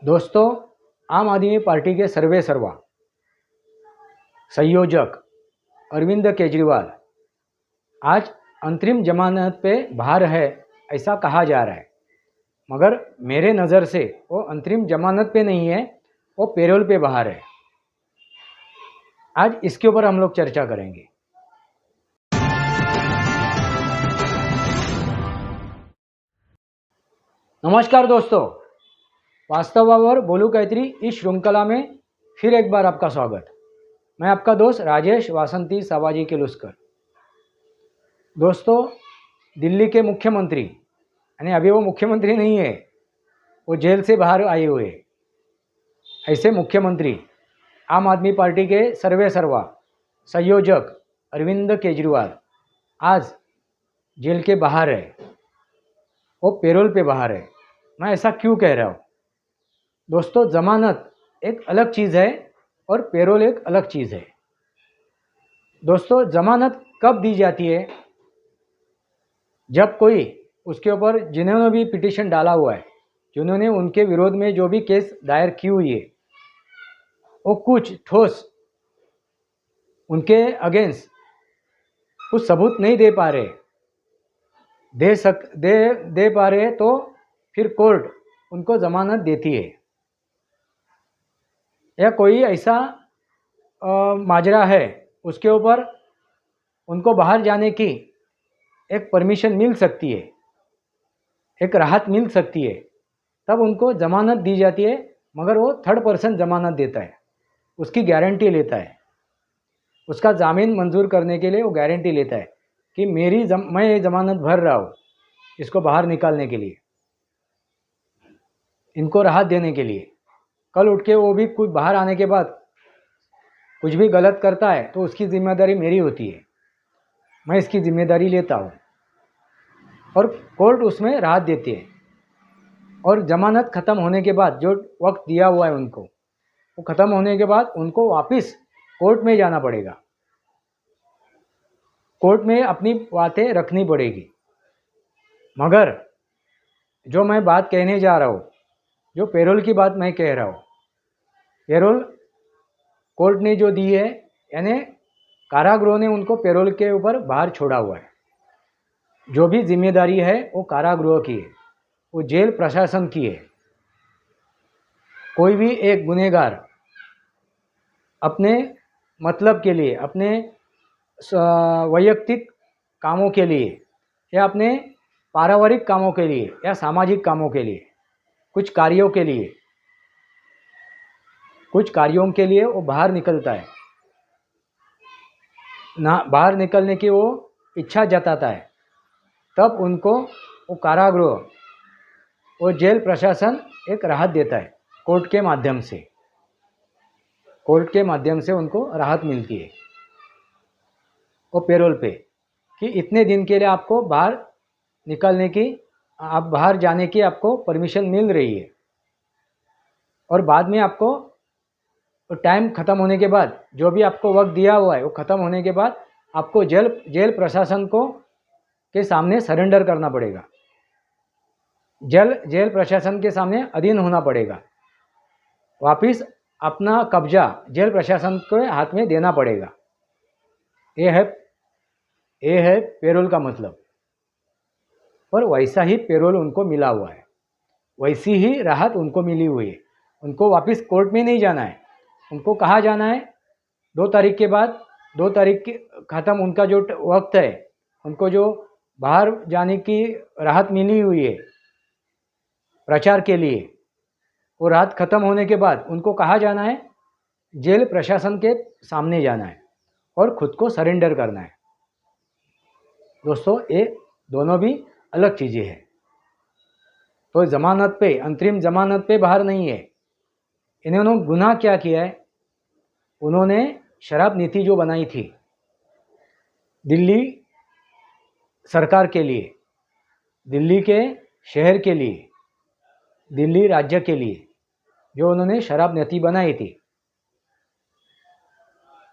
दोस्तों, आम आदमी पार्टी के सर्वे सर्वा संयोजक अरविंद केजरीवाल आज अंतरिम जमानत पे बाहर है, ऐसा कहा जा रहा है। मगर मेरे नज़र से वो अंतरिम जमानत पे नहीं है, वो पेरोल पे बाहर है। आज इसके ऊपर हम लोग चर्चा करेंगे। नमस्कार दोस्तों, वास्तवावर बोलू काहीतरी इस श्रृंखला में फिर एक बार आपका स्वागत। मैं आपका दोस्त राजेश वासंती सावाजी किलुस्कर। दोस्तों, दिल्ली के मुख्यमंत्री यानी अभी वो मुख्यमंत्री नहीं है, वो जेल से बाहर आए हुए ऐसे मुख्यमंत्री आम आदमी पार्टी के सर्वे सर्वा संयोजक अरविंद केजरीवाल आज जेल के बाहर है, वो पेरोल पे बाहर है। मैं ऐसा क्यों कह रहा हूँ दोस्तों? ज़मानत एक अलग चीज़ है और पेरोल एक अलग चीज़ है। दोस्तों, ज़मानत कब दी जाती है? जब कोई उसके ऊपर जिन्होंने भी पिटीशन डाला हुआ है, जिन्होंने उनके विरोध में जो भी केस दायर की हुई है, वो कुछ ठोस उनके अगेंस्ट कुछ सबूत नहीं दे पा रहे, दे पा रहे तो फिर कोर्ट उनको ज़मानत देती है। या कोई ऐसा माजरा है, उसके ऊपर उनको बाहर जाने की एक परमिशन मिल सकती है, एक राहत मिल सकती है, तब उनको ज़मानत दी जाती है। मगर वो थर्ड पर्सन ज़मानत देता है, उसकी गारंटी लेता है, उसका जामीन मंजूर करने के लिए वो गारंटी लेता है कि मैं ये ज़मानत भर रहा हूँ इसको बाहर निकालने के लिए, इनको राहत देने के लिए। कल उठ के वो भी कुछ बाहर आने के बाद कुछ भी गलत करता है तो उसकी जिम्मेदारी मेरी होती है, मैं इसकी जिम्मेदारी लेता हूँ और कोर्ट उसमें राहत देती है। और ज़मानत ख़त्म होने के बाद जो वक्त दिया हुआ है उनको, वो ख़त्म होने के बाद उनको वापस कोर्ट में जाना पड़ेगा, कोर्ट में अपनी बातें रखनी पड़ेगी। मगर जो मैं बात कहने जा रहा हूँ, जो पेरोल की बात मैं कह रहा हूँ, पेरोल कोर्ट ने जो दी है, यानी कारागृह ने उनको पेरोल के ऊपर बाहर छोड़ा हुआ है। जो भी जिम्मेदारी है वो कारागृह की है, वो जेल प्रशासन की है। कोई भी एक गुनहगार अपने मतलब के लिए, अपने वैयक्तिक कामों के लिए या अपने पारिवारिक कामों के लिए या सामाजिक कामों के लिए, कुछ कार्यों के लिए वो बाहर निकलता है ना, बाहर निकलने की वो इच्छा जताता है, तब उनको वो कारागृह, वो जेल प्रशासन एक राहत देता है। कोर्ट के माध्यम से उनको राहत मिलती है वो पेरोल पे, कि इतने दिन के लिए आपको बाहर निकलने की, आप बाहर जाने की आपको परमिशन मिल रही है। और बाद में आपको टाइम ख़त्म होने के बाद, जो भी आपको वक्त दिया हुआ है वो ख़त्म होने के बाद आपको जेल प्रशासन के सामने सरेंडर करना पड़ेगा, जेल प्रशासन के सामने अधीन होना पड़ेगा, वापिस अपना कब्जा जेल प्रशासन के हाथ में देना पड़ेगा। ये है पेरोल का मतलब। और वैसा ही पेरोल उनको मिला हुआ है, वैसी ही राहत उनको मिली हुई है। उनको वापस कोर्ट में नहीं जाना है, उनको कहाँ जाना है? 2 तारीख के बाद, 2 तारीख की ख़त्म उनका जो वक्त है, उनको जो बाहर जाने की राहत मिली हुई है प्रचार के लिए, वो राहत ख़त्म होने के बाद उनको कहाँ जाना है? जेल प्रशासन के सामने जाना है और ख़ुद को सरेंडर करना है। दोस्तों, ये दोनों भी अलग चीज़ें हैं। तो ज़मानत पे, अंतरिम ज़मानत पे बाहर नहीं है। इन्होंने गुनाह क्या किया है? उन्होंने शराब नीति जो बनाई थी दिल्ली सरकार के लिए, दिल्ली के शहर के लिए, दिल्ली राज्य के लिए, जो उन्होंने शराब नीति बनाई थी,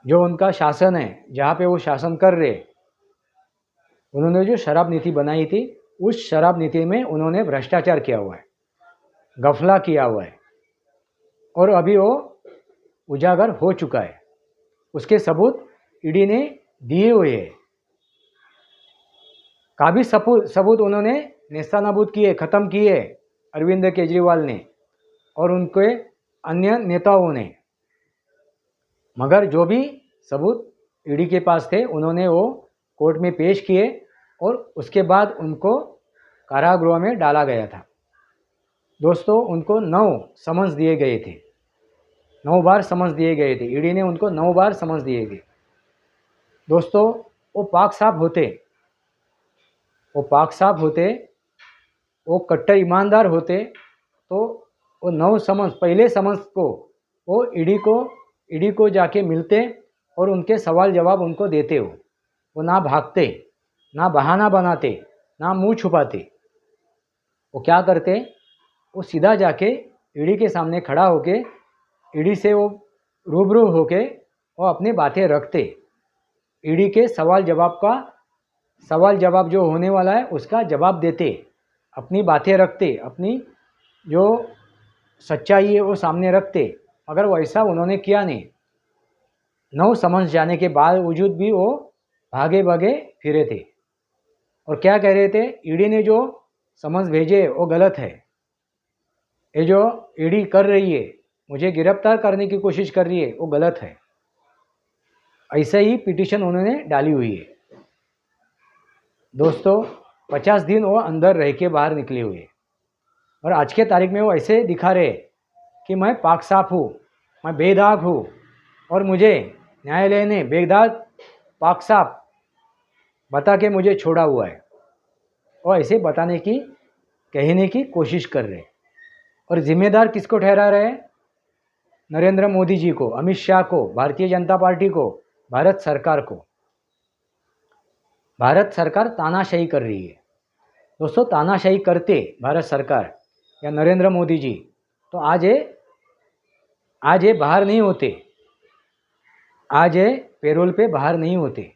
जो उनका शासन है, जहाँ पे वो शासन कर रहे, उन्होंने जो शराब नीति बनाई थी, उस शराब नीति में उन्होंने भ्रष्टाचार किया हुआ है, गफला किया हुआ है, और अभी वो उजागर हो चुका है। उसके सबूत ईडी ने दिए हुए हैं। काफ़ी सबूत उन्होंने नेस्तानाबूद किए, ख़त्म किए अरविंद केजरीवाल ने और उनके अन्य नेताओं ने। मगर जो भी सबूत ईडी के पास थे उन्होंने वो कोर्ट में पेश किए और उसके बाद उनको कारागृह में डाला गया था। दोस्तों, उनको 9 समन्स दिए गए थे, 9 बार समन्स दिए गए थे। ईडी ने उनको 9 बार समन्स दिए गए। दोस्तों, वो पाक साहब होते, वो कट्टर ईमानदार होते तो वो 9 समन्स, पहले समन्स को वो ईडी को जाके मिलते और उनके सवाल जवाब उनको देते। वो ना भागते, ना बहाना बनाते, ना मुंह छुपाते। वो क्या करते, वो सीधा जाके ईडी के सामने खड़ा होके ईडी से वो रूबरू होके वो अपनी बातें रखते। ईडी के सवाल जवाब जो होने वाला है उसका जवाब देते, अपनी बातें रखते, अपनी जो सच्चाई है वो सामने रखते। मगर वैसा उन्होंने किया नहीं। 9 समन्स जाने के बावजूद भी वो भागे फिरे थे और क्या कह रहे थे, ईडी ने जो समन्स भेजे वो गलत है। ये जो ईडी कर रही है, मुझे गिरफ्तार करने की कोशिश कर रही है, वो गलत है। ऐसे ही पिटीशन उन्होंने डाली हुई है। दोस्तों, 50 दिन वो अंदर रह के बाहर निकले हुए और आज के तारीख में वो ऐसे दिखा रहे कि मैं पाक साफ हूँ, मैं बेदाग हूँ और मुझे न्यायालय ने बेदाग पाक साफ बता के मुझे छोड़ा हुआ है। और ऐसे कहने की कोशिश कर रहे और जिम्मेदार किसको ठहरा रहे हैं? नरेंद्र मोदी जी को, अमित शाह को, भारतीय जनता पार्टी को, भारत सरकार को। भारत सरकार तानाशाही कर रही है। दोस्तों, तानाशाही करते भारत सरकार या नरेंद्र मोदी जी तो आज ये बाहर नहीं होते, आज ये पेरोल पे बाहर नहीं होते,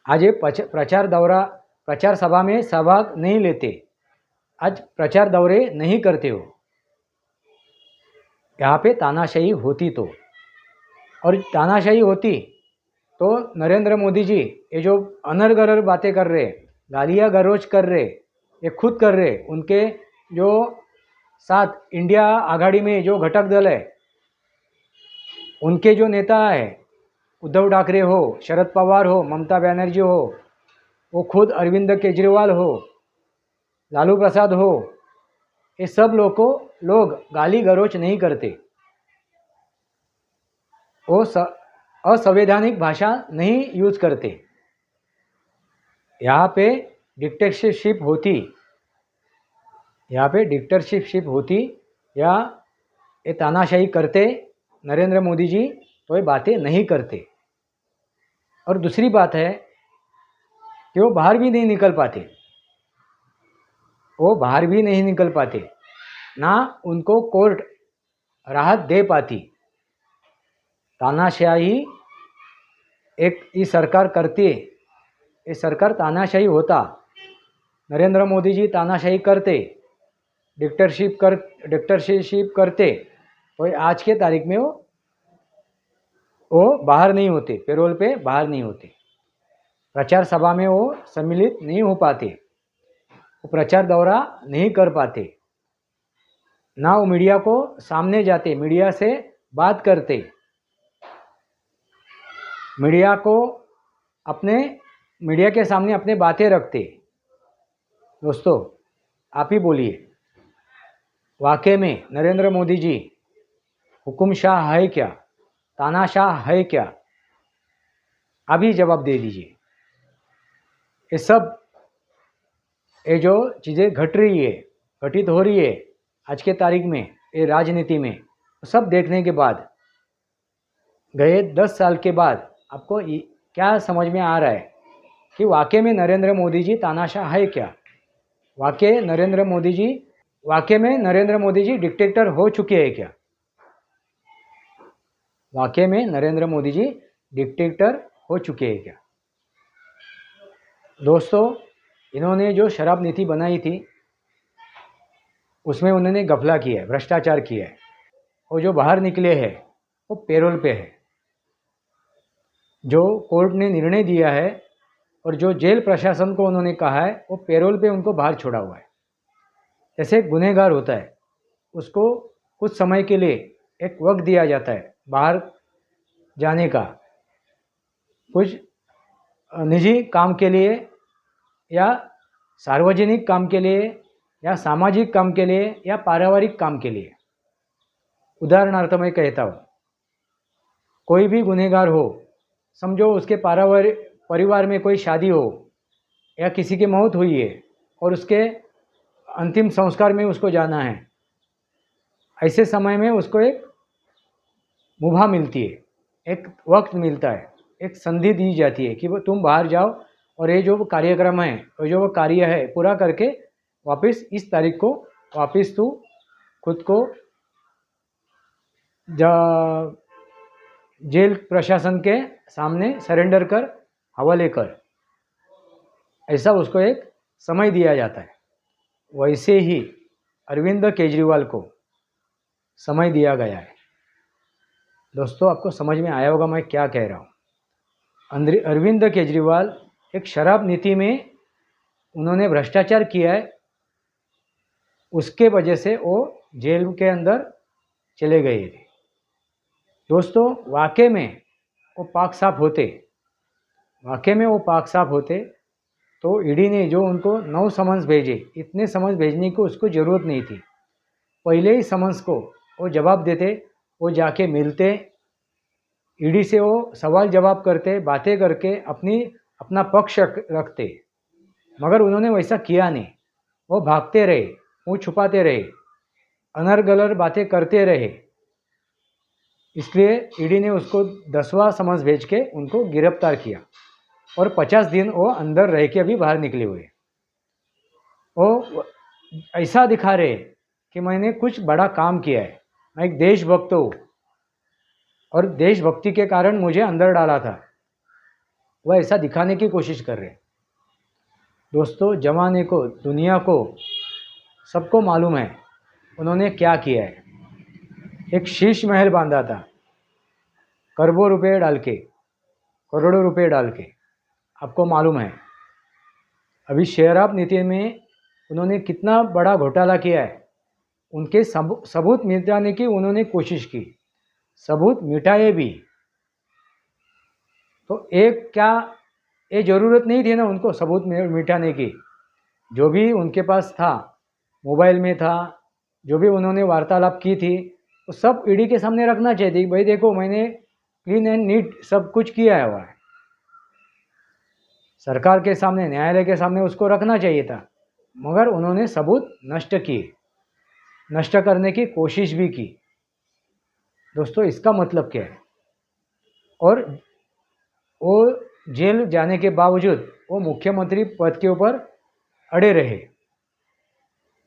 आज ये प्रचार सभा में सहभाग नहीं लेते, आज प्रचार दौरे नहीं करते हो। यहाँ पे तानाशाही होती तो, और तानाशाही होती तो नरेंद्र मोदी जी ये जो अनर्गल बातें कर रहे, गालियाँ गलौज कर रहे, ये खुद कर रहे, उनके जो साथ इंडिया आघाड़ी में जो घटक दल है, उनके जो नेता है, उद्धव ठाकरे हो, शरद पवार हो, ममता बनर्जी हो, वो खुद अरविंद केजरीवाल हो, लालू प्रसाद हो, ये सब लोग गाली गलौज नहीं करते, वो असंवैधानिक भाषा नहीं यूज करते। यहाँ पे डिक्टेटरशिप होती या ये तानाशाही करते नरेंद्र मोदी जी तो ये बातें नहीं करते। और दूसरी बात है कि वो बाहर भी नहीं निकल पाते, ना उनको कोर्ट राहत दे पाती। तानाशाही एक ये सरकार करती है, ये सरकार तानाशाही होता, नरेंद्र मोदी जी तानाशाही करते, डिक्टेटरशिप करते तो आज के तारीख में वो बाहर नहीं होते, पेरोल पे बाहर नहीं होते, प्रचार सभा में वो सम्मिलित नहीं हो पाते, वो प्रचार दौरा नहीं कर पाते, ना वो मीडिया को सामने जाते, मीडिया से बात करते, मीडिया के सामने अपने बातें रखते। दोस्तों, आप ही बोलिए, वाकई में नरेंद्र मोदी जी हुकुमशाह है क्या, तानाशाह है क्या? अभी जवाब दे दीजिए। ये जो चीज़ें घटित हो रही है आज के तारीख में, ये राजनीति में, सब देखने के बाद, गए 10 साल के बाद आपको क्या समझ में आ रहा है कि वाकई में नरेंद्र मोदी जी तानाशाह है क्या? वाकई में नरेंद्र मोदी जी डिक्टेटर हो चुके हैं क्या? वाकई में नरेंद्र मोदी जी डिक्टेटर हो चुके हैं क्या? दोस्तों, इन्होंने जो शराब नीति बनाई थी उसमें उन्होंने घपला किया है, भ्रष्टाचार किया है। और जो बाहर निकले हैं वो पेरोल पे है। जो कोर्ट ने निर्णय दिया है और जो जेल प्रशासन को उन्होंने कहा है वो पेरोल पे उनको बाहर छोड़ा हुआ है। जैसे एक गुनहगार होता है, उसको कुछ समय के लिए एक वक्त दिया जाता है बाहर जाने का, कुछ निजी काम के लिए या सार्वजनिक काम के लिए या सामाजिक काम के लिए या पारिवारिक काम के लिए। उदाहरणार्थ मैं कहता हूँ, कोई भी गुनहगार हो, समझो उसके परिवार में कोई शादी हो या किसी की मौत हुई है और उसके अंतिम संस्कार में उसको जाना है, ऐसे समय में उसको एक मुभा मिलती है, एक वक्त मिलता है, एक संधि दी जाती है कि वो तुम बाहर जाओ और ये जो कार्यक्रम है और जो वो कार्य है पूरा करके वापस इस तारीख को वापस तू खुद को जेल प्रशासन के सामने सरेंडर कर, हवाले कर, ऐसा उसको एक समय दिया जाता है। वैसे ही अरविंद केजरीवाल को समय दिया गया है। दोस्तों, आपको समझ में आया होगा मैं क्या कह रहा हूँ। अरविंद केजरीवाल एक शराब नीति में उन्होंने भ्रष्टाचार किया है, उसके वजह से वो जेल के अंदर चले गए थे। दोस्तों, वाकई में वो पाक साफ होते, वाकई में वो पाक साफ होते तो ईडी ने जो उनको 9 समन्स भेजे, इतने समन्स भेजने की उसको ज़रूरत नहीं थी। पहले ही समन्स को वो जवाब देते, वो जाके मिलते, ईडी से वो सवाल जवाब करते, बातें करके अपना पक्ष रखते, मगर उन्होंने वैसा किया नहीं। वो भागते रहे, मुँह छुपाते रहे, अनर्गलर बातें करते रहे। इसलिए ईडी ने उसको 10वां समन्स भेज के उनको गिरफ्तार किया और 50 दिन वो अंदर रह के अभी बाहर निकले हुए। वो ऐसा दिखा रहे कि मैंने कुछ बड़ा काम किया है, मैं एक देशभक्त हूँ और देशभक्ति के कारण मुझे अंदर डाला था, वह ऐसा दिखाने की कोशिश कर रहे। दोस्तों, जमाने को, दुनिया को, सबको मालूम है उन्होंने क्या किया है। एक शीश महल बांधा था, करोड़ों रुपए डाल के, करोड़ों रुपए डाल के, आपको मालूम है। अभी शराब नीति में उन्होंने कितना बड़ा घोटाला किया है, उनके सबूत मिटाने की उन्होंने कोशिश की, सबूत मिटाए भी। तो एक क्या ये ज़रूरत नहीं थी ना उनको सबूत मिटाने की। जो भी उनके पास था, मोबाइल में था, जो भी उन्होंने वार्तालाप की थी, वो सब ईडी के सामने रखना चाहिए थी। भाई देखो, मैंने क्लीन एंड नीट सब कुछ किया है। वह सरकार के सामने, न्यायालय के सामने उसको रखना चाहिए था, मगर उन्होंने सबूत नष्ट किए, नष्ट करने की कोशिश भी की। दोस्तों, इसका मतलब क्या है? और वो जेल जाने के बावजूद वो मुख्यमंत्री पद के ऊपर अड़े रहे।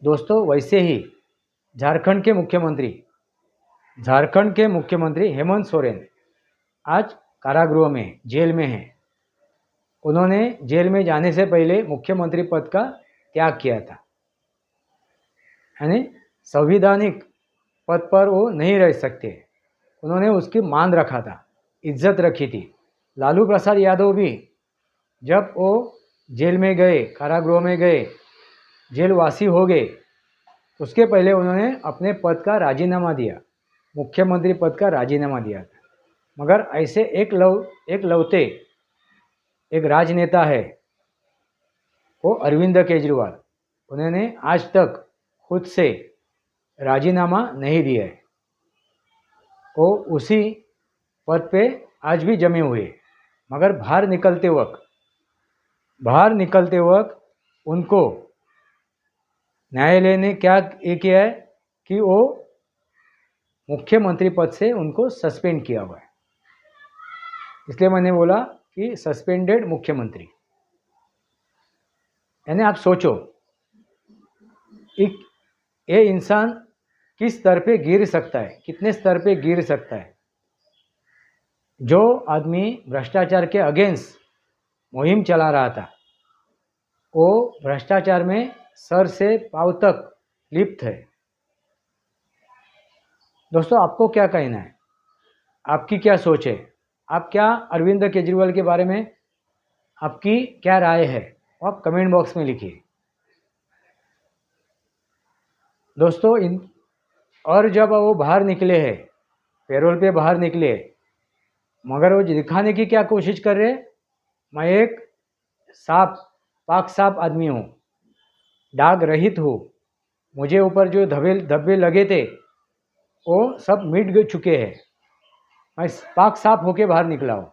दोस्तों, वैसे ही झारखंड के मुख्यमंत्री हेमंत सोरेन आज कारागृह में, जेल में हैं। उन्होंने जेल में जाने से पहले मुख्यमंत्री पद का त्याग किया था, यानी संवैधानिक पद पर वो नहीं रह सकते, उन्होंने उसकी मान रखा था, इज्जत रखी थी। लालू प्रसाद यादव भी जब वो जेल में गए, कारागृह में गए, जेलवासी हो गए, उसके पहले उन्होंने अपने पद का राजीनामा दिया, मुख्यमंत्री पद का राजीनामा दिया था। मगर ऐसे एकलौते एक राजनेता है वो अरविंद केजरीवाल, उन्होंने आज तक खुद से राजीनामा नहीं दिया है। वो उसी पद पे आज भी जमे हुए, मगर बाहर निकलते वक्त उनको न्यायालय ने क्या ये किया है कि वो मुख्यमंत्री पद से उनको सस्पेंड किया हुआ है। इसलिए मैंने बोला कि सस्पेंडेड मुख्यमंत्री। यानी आप सोचो, ये इंसान किस स्तर पे गिर सकता है, कितने स्तर पे गिर सकता है। जो आदमी भ्रष्टाचार के अगेंस्ट मुहिम चला रहा था, वो भ्रष्टाचार में सर से पांव तक लिप्त है। दोस्तों आपको क्या कहना है, आपकी क्या सोच है, आप क्या अरविंद केजरीवाल के बारे में आपकी क्या राय है, आप कमेंट बॉक्स में लिखिए दोस्तों। और जब वो बाहर निकले हैं, पैरोल पे बाहर निकले, मगर वो दिखाने की क्या कोशिश कर रहे, मैं एक साफ पाक साफ आदमी हूँ, दाग रहित हूँ, मुझे ऊपर जो धब्बे धब्बे लगे थे वो सब मिट चुके हैं, मैं पाक साफ होके बाहर निकला हूँ,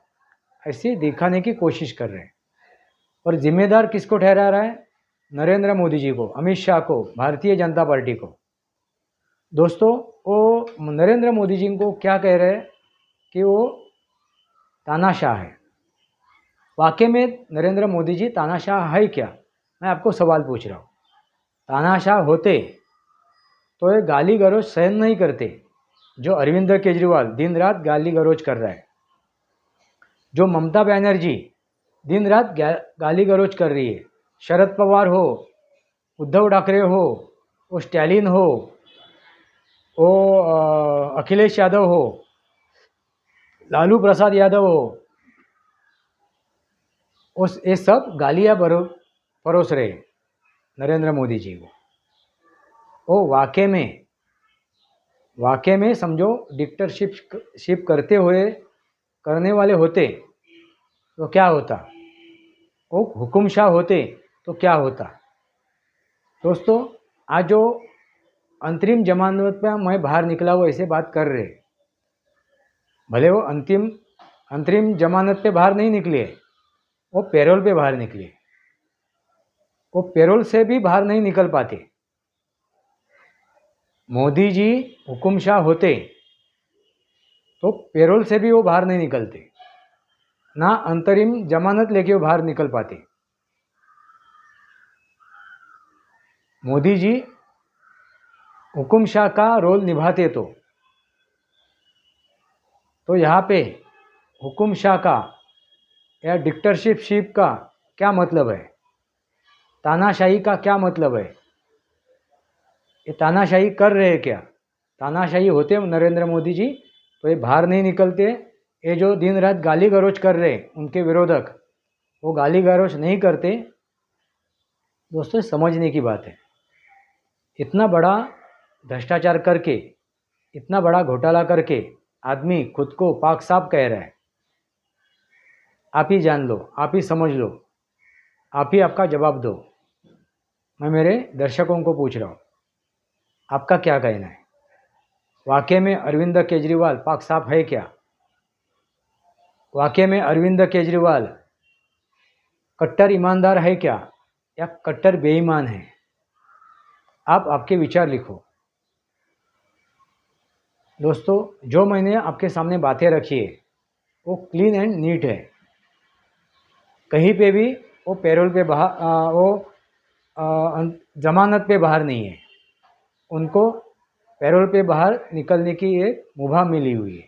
ऐसे दिखाने की कोशिश कर रहे हैं। और जिम्मेदार किसको ठहरा रहा है, नरेंद्र मोदी जी को, अमित शाह को, भारतीय जनता पार्टी को। दोस्तों वो नरेंद्र मोदी जी को क्या कह रहे हैं कि वो तानाशाह है। वाकई में नरेंद्र मोदी जी तानाशाह है क्या, मैं आपको सवाल पूछ रहा हूँ। तानाशाह होते तो ये गाली गलौज सहन नहीं करते, जो अरविंद केजरीवाल दिन रात गाली गलौज कर रहा है, जो ममता बनर्जी दिन रात गाली गलौज कर रही है, शरद पवार हो, उद्धव ठाकरे हो, वो स्टैलिन हो, वो अखिलेश यादव हो, लालू प्रसाद यादव हो, उस ये सब गालियाँ परोस रहे नरेंद्र मोदी जी को। वो वाकई में समझो डिक्टेटरशिप करने वाले होते तो क्या होता, वो हुकुमशाह होते तो क्या होता। दोस्तों आज जो अंतरिम जमानत पे मैं बाहर निकला हूँ ऐसे बात कर रहे, भले वो अंतरिम जमानत पे बाहर नहीं निकले, वो पैरोल पे बाहर निकले, वो पैरोल से भी बाहर नहीं निकल पाते। मोदी जी हुकुमशाह होते तो पैरोल से भी वो बाहर नहीं निकलते, ना अंतरिम जमानत लेके वो बाहर निकल पाते। मोदी जी हुकुमशाह का रोल निभाते तो यहाँ पे हुकुमशाह का या डिक्टेटरशिप का क्या मतलब है, तानाशाही का क्या मतलब है, ये तानाशाही कर रहे हैं क्या। तानाशाही होते नरेंद्र मोदी जी तो ये बाहर नहीं निकलते, ये जो दिन रात गाली गलौज कर रहे उनके विरोधक, वो गाली गलौज नहीं करते। दोस्तों समझने की बात है, इतना बड़ा भ्रष्टाचार करके, इतना बड़ा घोटाला करके आदमी खुद को पाक साफ कह रहा है। आप ही जान लो, आप ही समझ लो, आप ही आपका जवाब दो। मैं मेरे दर्शकों को पूछ रहा हूँ, आपका क्या कहना है, वाकई में अरविंद केजरीवाल पाक साफ है क्या, वाकई में अरविंद केजरीवाल कट्टर ईमानदार है क्या या कट्टर बेईमान है। आप आपके विचार लिखो। दोस्तों जो मैंने आपके सामने बातें रखी है वो क्लीन एंड नीट है, कहीं पे भी वो पैरोल पे बाहर वो जमानत पे बाहर नहीं है, उनको पैरोल पे बाहर निकलने की एक मुभा मिली हुई है।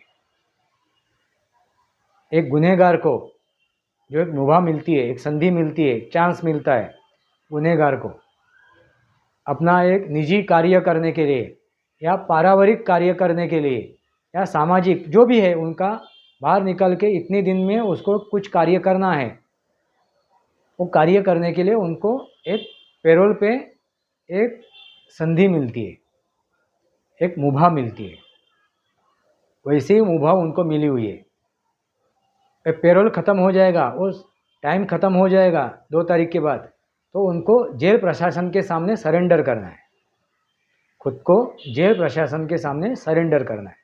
एक गुनहगार को जो एक मुभा मिलती है, एक संधि मिलती है, एक चांस मिलता है गुनहगार को अपना एक निजी कार्य करने के लिए या पारिवारिक कार्य करने के लिए या सामाजिक जो भी है उनका बाहर निकल के इतने दिन में उसको कुछ कार्य करना है, वो कार्य करने के लिए उनको एक पैरोल पे एक संधि मिलती है, एक मुभा मिलती है। वैसे ही मुभा उनको मिली हुई है। पैरोल ख़त्म हो जाएगा, उस टाइम ख़त्म हो जाएगा 2 तारीख के बाद, तो उनको जेल प्रशासन के सामने सरेंडर करना है, खुद को जेल प्रशासन के सामने सरेंडर करना है।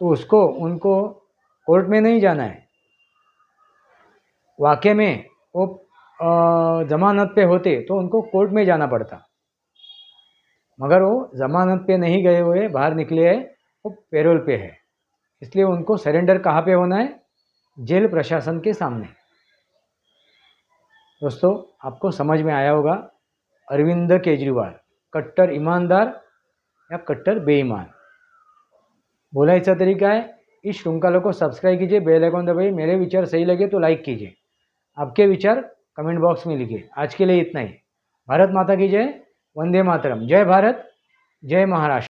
तो उनको कोर्ट में नहीं जाना है। वाकई में वो ज़मानत पे होते तो उनको कोर्ट में जाना पड़ता, मगर वो ज़मानत पे नहीं गए हुए, बाहर निकले हैं, वो पैरोल पे है, इसलिए उनको सरेंडर कहाँ पे होना है, जेल प्रशासन के सामने। दोस्तों आपको समझ में आया होगा, अरविंद केजरीवाल कट्टर ईमानदार या कट्टर बेईमान, बोलायचा तरीका है। इस श्रृंखला को सब्सक्राइब कीजिए, बेल आइकन दबाइए, मेरे विचार सही लगे तो लाइक कीजिए, आपके विचार कमेंट बॉक्स में लिखिए। आज के लिए इतना ही। भारत माता की जय, वंदे मातरम, जय भारत, जय महाराष्ट्र।